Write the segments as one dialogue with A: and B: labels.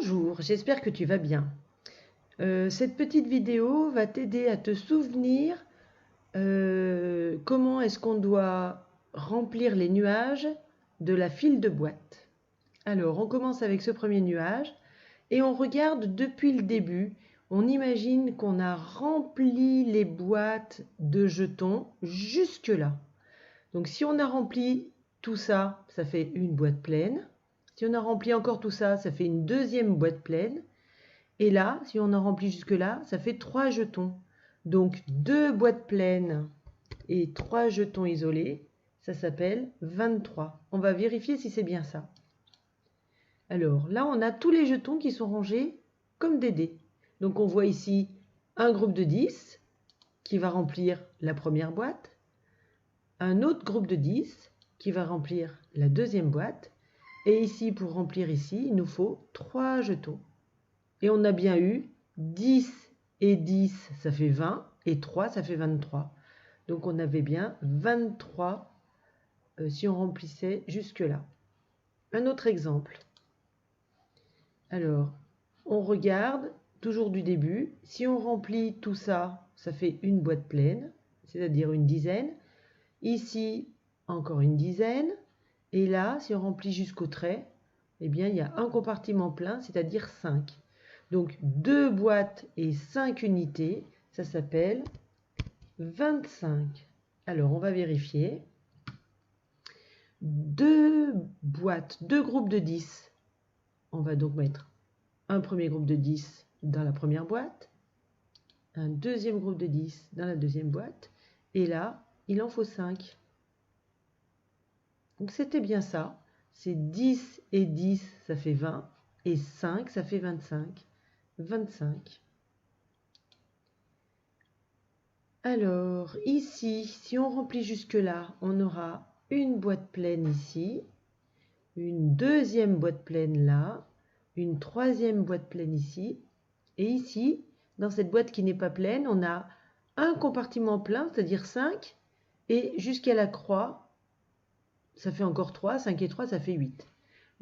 A: Bonjour, j'espère que tu vas bien. Cette petite vidéo va t'aider à te souvenir comment est-ce qu'on doit remplir les nuages de la file de boîte. Alors, on commence avec ce premier nuage et on regarde depuis le début. On imagine qu'on a rempli les boîtes de jetons jusque-là. Donc, si on a rempli tout ça, ça fait une boîte pleine. Si on a rempli encore tout ça, ça fait une deuxième boîte pleine. Et là, si on a rempli jusque-là, ça fait 3 jetons. Donc 2 boîtes pleines et 3 jetons isolés, ça s'appelle 23. On va vérifier si c'est bien ça. Alors là, on a tous les jetons qui sont rangés comme des dés. Donc on voit ici un groupe de 10 qui va remplir la première boîte, un autre groupe de 10 qui va remplir la deuxième boîte, et ici, pour remplir ici, il nous faut 3 jetons. Et on a bien eu 10 et 10, ça fait 20, et 3, ça fait 23. Donc on avait bien 23 si on remplissait jusque-là. Un autre exemple. Alors, on regarde toujours du début. Si on remplit tout ça, ça fait une boîte pleine, c'est-à-dire une dizaine. Ici, encore une dizaine. Et là, si on remplit jusqu'au trait, eh bien, il y a un compartiment plein, c'est-à-dire 5. Donc 2 boîtes et 5 unités, ça s'appelle 25. Alors on va vérifier. 2 boîtes, 2 groupes de 10. On va donc mettre un premier groupe de 10 dans la première boîte, un deuxième groupe de 10 dans la deuxième boîte, et là, il en faut 5. Donc c'était bien ça. C'est 10 et 10, ça fait 20, et 5, ça fait 25. 25. Alors ici, si on remplit jusque-là, on aura une boîte pleine ici, une deuxième boîte pleine là, une troisième boîte pleine ici, et ici, dans cette boîte qui n'est pas pleine, on a un compartiment plein, c'est-à-dire 5, et jusqu'à la croix, ça fait encore 3, 5 et 3, ça fait 8.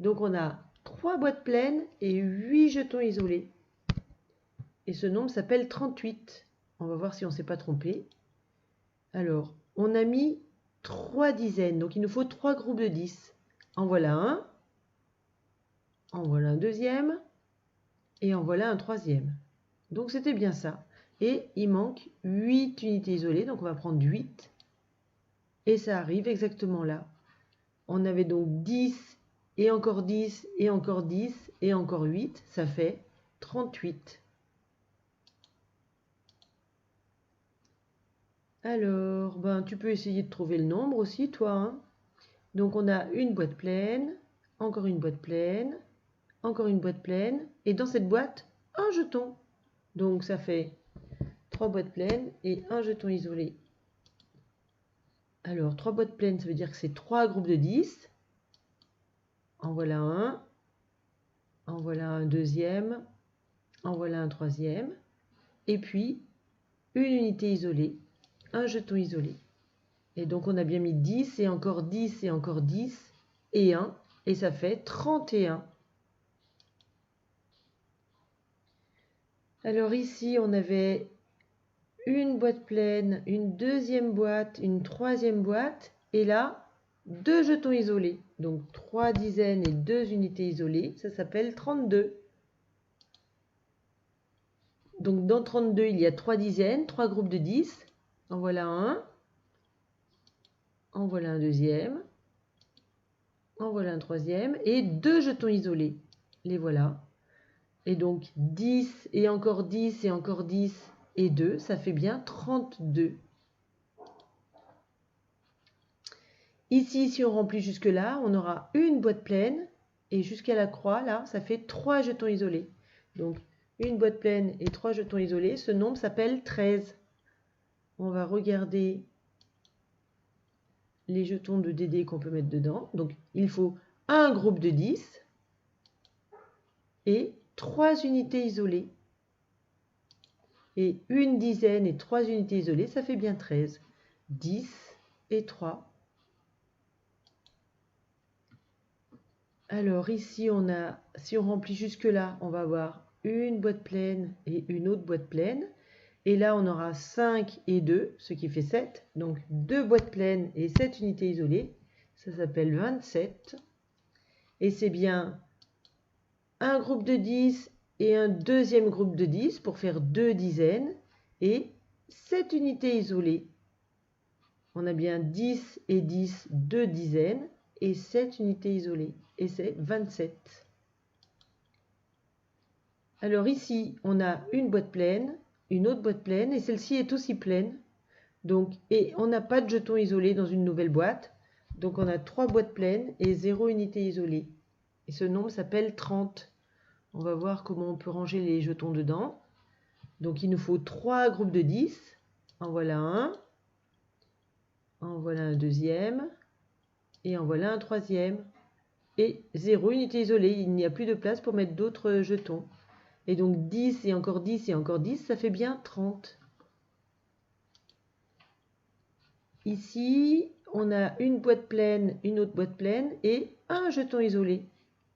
A: Donc on a 3 boîtes pleines et 8 jetons isolés. Et ce nombre s'appelle 38. On va voir si on ne s'est pas trompé. Alors, on a mis 3 dizaines, donc il nous faut 3 groupes de 10. En voilà un, en voilà un deuxième, et en voilà un troisième. Donc c'était bien ça. Et il manque 8 unités isolées, donc on va prendre 8. Et ça arrive exactement là. On avait donc 10, et encore 10, et encore 10, et encore 8, ça fait 38. Alors, tu peux essayer de trouver le nombre aussi, toi. Hein. Donc, on a une boîte pleine, encore une boîte pleine, encore une boîte pleine, et dans cette boîte, un jeton. Donc, ça fait 3 boîtes pleines et un jeton isolé. Alors, 3 boîtes pleines, ça veut dire que c'est 3 groupes de 10. En voilà un, en voilà un deuxième, en voilà un troisième, et puis une unité isolée, un jeton isolé. Et donc on a bien mis 10 et encore 10 et encore 10 et 1, et ça fait 31. Alors ici on avait une boîte pleine, une deuxième boîte, une troisième boîte, et là 2 jetons isolés. Donc 3 dizaines et 2 unités isolées, ça s'appelle 32. Donc dans 32 il y a 3 dizaines, 3 groupes de 10. En voilà un. En voilà un deuxième, en voilà un troisième, et 2 jetons isolés. Les voilà. Et donc 10 et encore 10 et encore 10 et 2, ça fait bien 32. Ici, si on remplit jusque-là, on aura une boîte pleine, et jusqu'à la croix, là, ça fait 3 jetons isolés. Donc une boîte pleine et 3 jetons isolés, ce nombre s'appelle 13. On va regarder les jetons de DD qu'on peut mettre dedans. Donc il faut un groupe de 10 et 3 unités isolées. Et une dizaine et 3 unités isolées, ça fait bien 13. 10 et 3. Alors ici, si on remplit jusque-là, on va avoir une boîte pleine et une autre boîte pleine. Et là, on aura 5 et 2, ce qui fait 7. Donc 2 boîtes pleines et 7 unités isolées. Ça s'appelle 27. Et c'est bien un groupe de 10 et un deuxième groupe de 10 pour faire 2 dizaines et 7 unités isolées. On a bien 10 et 10, 2 dizaines et 7 unités isolées. Et c'est 27. Alors ici, on a une boîte pleine, une autre boîte pleine et celle-ci est aussi pleine. Donc, et on n'a pas de jetons isolés dans une nouvelle boîte. Donc on a 3 boîtes pleines et 0 unité isolée. Et ce nombre s'appelle 30. On va voir comment on peut ranger les jetons dedans. Donc il nous faut 3 groupes de 10. En voilà un. En voilà un deuxième. Et en voilà un troisième. Et 0 unité isolée. Il n'y a plus de place pour mettre d'autres jetons. Et donc 10 et encore 10 et encore 10, ça fait bien 30. Ici, on a une boîte pleine, une autre boîte pleine et un jeton isolé.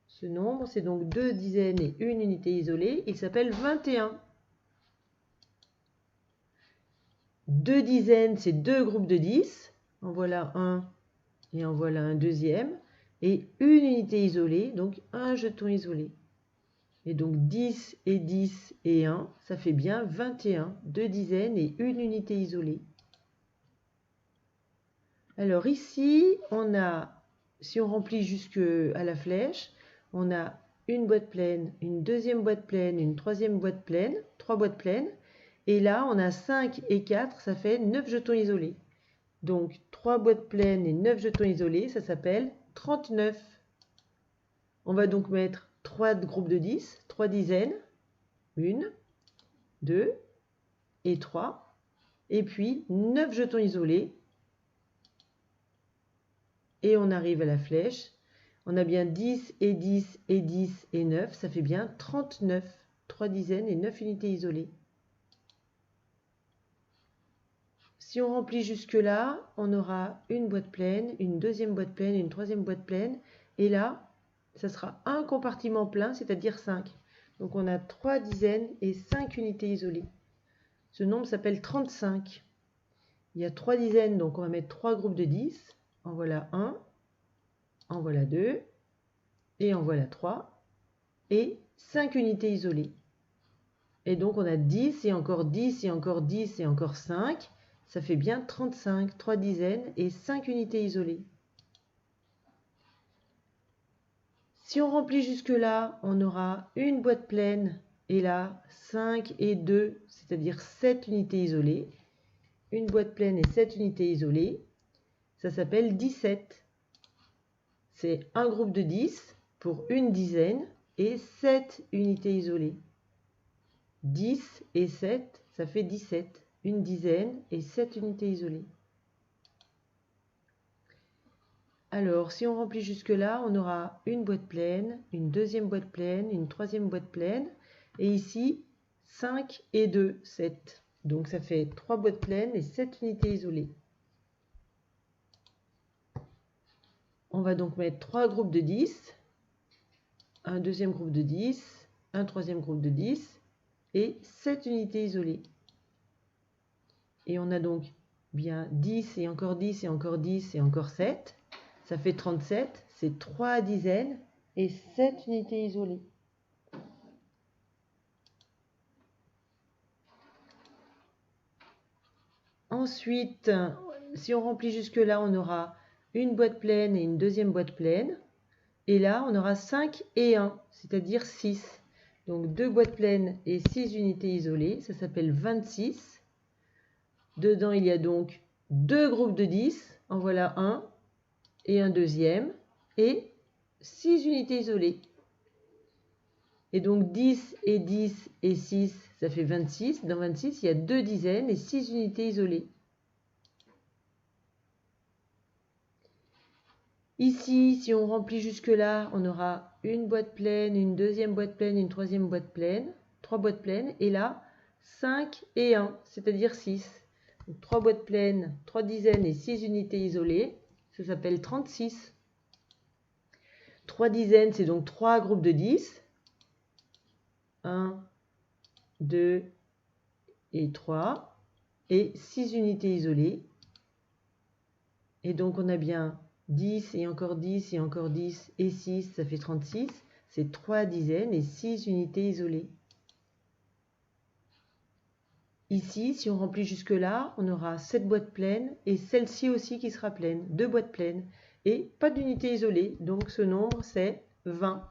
A: Ce nombre, c'est donc 2 dizaines et une unité isolée. Il s'appelle 21. 2 dizaines, c'est 2 groupes de 10. En voilà un et en voilà un deuxième. Et une unité isolée, donc un jeton isolé. Et donc 10 et 10 et 1, ça fait bien 21. 2 dizaines et une unité isolée. Alors ici, on a, si on remplit jusqu'à la flèche, on a une boîte pleine, une deuxième boîte pleine, une troisième boîte pleine, 3 boîtes pleines. Et là, on a 5 et 4, ça fait 9 jetons isolés. Donc 3 boîtes pleines et 9 jetons isolés, ça s'appelle 39. On va donc mettre 3 groupes de 10, 3 dizaines, 1, 2 et 3. Et puis 9 jetons isolés. Et on arrive à la flèche. On a bien 10 et 10 et 10 et 9, ça fait bien 39. 3 dizaines et 9 unités isolées. Si on remplit jusque-là, on aura une boîte pleine, une deuxième boîte pleine, une troisième boîte pleine. Et là, ça sera un compartiment plein, c'est-à-dire 5. Donc on a 3 dizaines et 5 unités isolées. Ce nombre s'appelle 35. Il y a 3 dizaines, donc on va mettre 3 groupes de 10. En voilà un, en voilà 2, et en voilà 3, et 5 unités isolées. Et donc on a 10 et encore 10 et encore 10 et encore 5. Ça fait bien 35, 3 dizaines et 5 unités isolées. Si on remplit jusque-là, on aura une boîte pleine et là 5 et 2, c'est-à-dire 7 unités isolées. Une boîte pleine et 7 unités isolées. Ça s'appelle 17. C'est un groupe de 10 pour une dizaine et 7 unités isolées. 10 et 7, ça fait 17. Une dizaine et 7 unités isolées. Alors, si on remplit jusque-là, on aura une boîte pleine, une deuxième boîte pleine, une troisième boîte pleine. Et ici, 5 et 2, 7. Donc ça fait 3 boîtes pleines et 7 unités isolées. On va donc mettre 3 groupes de 10, un deuxième groupe de 10, un troisième groupe de 10 et 7 unités isolées. Et on a donc bien 10 et encore 10 et encore 10 et encore 7. Ça fait 37, c'est 3 dizaines et 7 unités isolées. Ensuite, si on remplit jusque-là, on aura une boîte pleine et une deuxième boîte pleine. Et là, on aura 5 et 1, c'est-à-dire 6. Donc 2 boîtes pleines et 6 unités isolées, ça s'appelle 26. Dedans, il y a donc 2 groupes de 10, en voilà un et un deuxième, et 6 unités isolées. Et donc 10 et 10 et 6, ça fait 26. Dans 26, il y a 2 dizaines et 6 unités isolées. Ici, si on remplit jusque-là, on aura une boîte pleine, une deuxième boîte pleine, une troisième boîte pleine, 3 boîtes pleines, et là, 5 et 1, c'est-à-dire 6. Donc 3 boîtes pleines, 3 dizaines et 6 unités isolées, ça s'appelle 36. 3 dizaines, c'est donc 3 groupes de 10. 1, 2 et 3. Et 6 unités isolées. Et donc on a bien 10 et encore 10 et encore 10 et 6, ça fait 36. C'est 3 dizaines et 6 unités isolées. Ici, si on remplit jusque-là, on aura cette boîte pleine et celle-ci aussi qui sera pleine, 2 boîtes pleines. Et pas d'unité isolée, donc ce nombre c'est 20.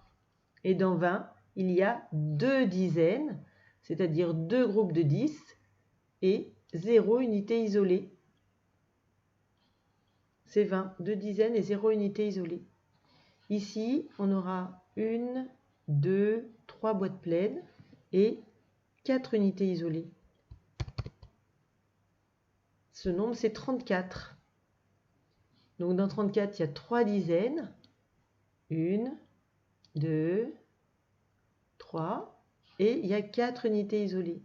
A: Et dans 20, il y a 2 dizaines, c'est-à-dire 2 groupes de 10 et 0 unité isolée. C'est 20, 2 dizaines et 0 unité isolée. Ici, on aura 1, 2, 3 boîtes pleines et 4 unités isolées. Ce nombre, c'est 34. Donc dans 34, il y a 3 dizaines. 1, 2, 3. Et il y a 4 unités isolées.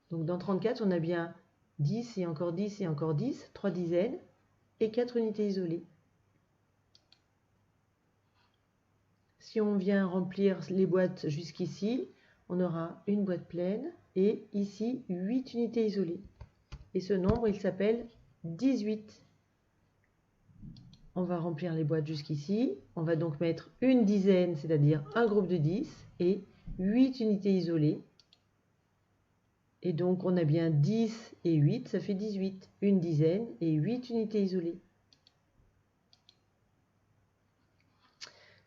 A: Donc dans 34, on a bien 10 et encore 10 et encore 10, 3 dizaines et 4 unités isolées. Si on vient remplir les boîtes jusqu'ici, on aura une boîte pleine et ici 8 unités isolées. Et ce nombre, il s'appelle 18. On va remplir les boîtes jusqu'ici. On va donc mettre une dizaine, c'est-à-dire un groupe de 10 et 8 unités isolées. Et donc on a bien 10 et 8, ça fait 18. Une dizaine et 8 unités isolées.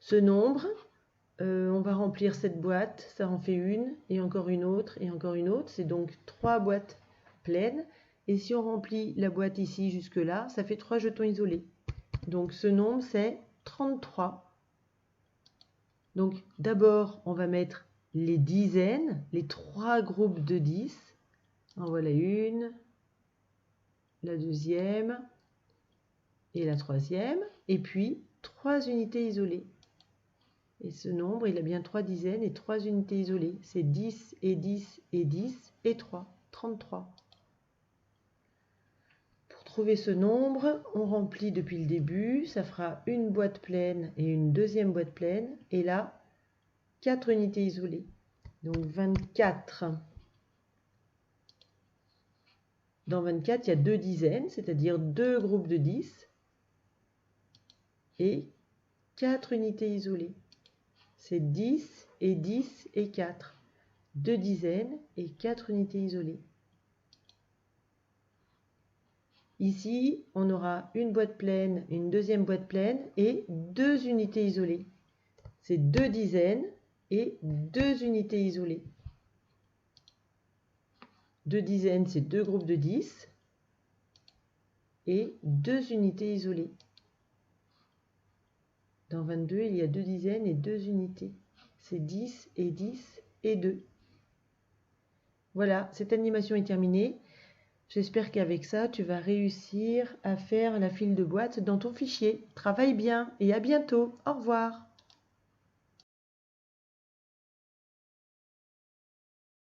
A: Ce nombre, on va remplir cette boîte, ça en fait une, et encore une autre, et encore une autre. C'est donc 3 boîtes pleines. Et si on remplit la boîte ici jusque là, ça fait 3 jetons isolés. Donc ce nombre, c'est 33. Donc d'abord, on va mettre les dizaines, les 3 groupes de 10. En voilà une, la deuxième et la troisième. Et puis 3 unités isolées. Et ce nombre, il a bien 3 dizaines et 3 unités isolées. C'est 10 et 10 et 10 et 3, 33. Pour trouver ce nombre, on remplit depuis le début. Ça fera une boîte pleine et une deuxième boîte pleine. Et là, 4 unités isolées. Donc 24. Dans 24, il y a 2 dizaines, c'est-à-dire 2 groupes de 10 et 4 unités isolées. C'est 10 et 10 et 4. 2 dizaines et 4 unités isolées. Ici, on aura une boîte pleine, une deuxième boîte pleine et 2 unités isolées. C'est 2 dizaines et 2 unités isolées. 2 dizaines, c'est 2 groupes de 10 et 2 unités isolées. Dans 22, il y a 2 dizaines et 2 unités. C'est 10 et 10 et 2. Voilà, cette animation est terminée. J'espère qu'avec ça, tu vas réussir à faire la file de boîte dans ton fichier. Travaille bien et à bientôt. Au revoir.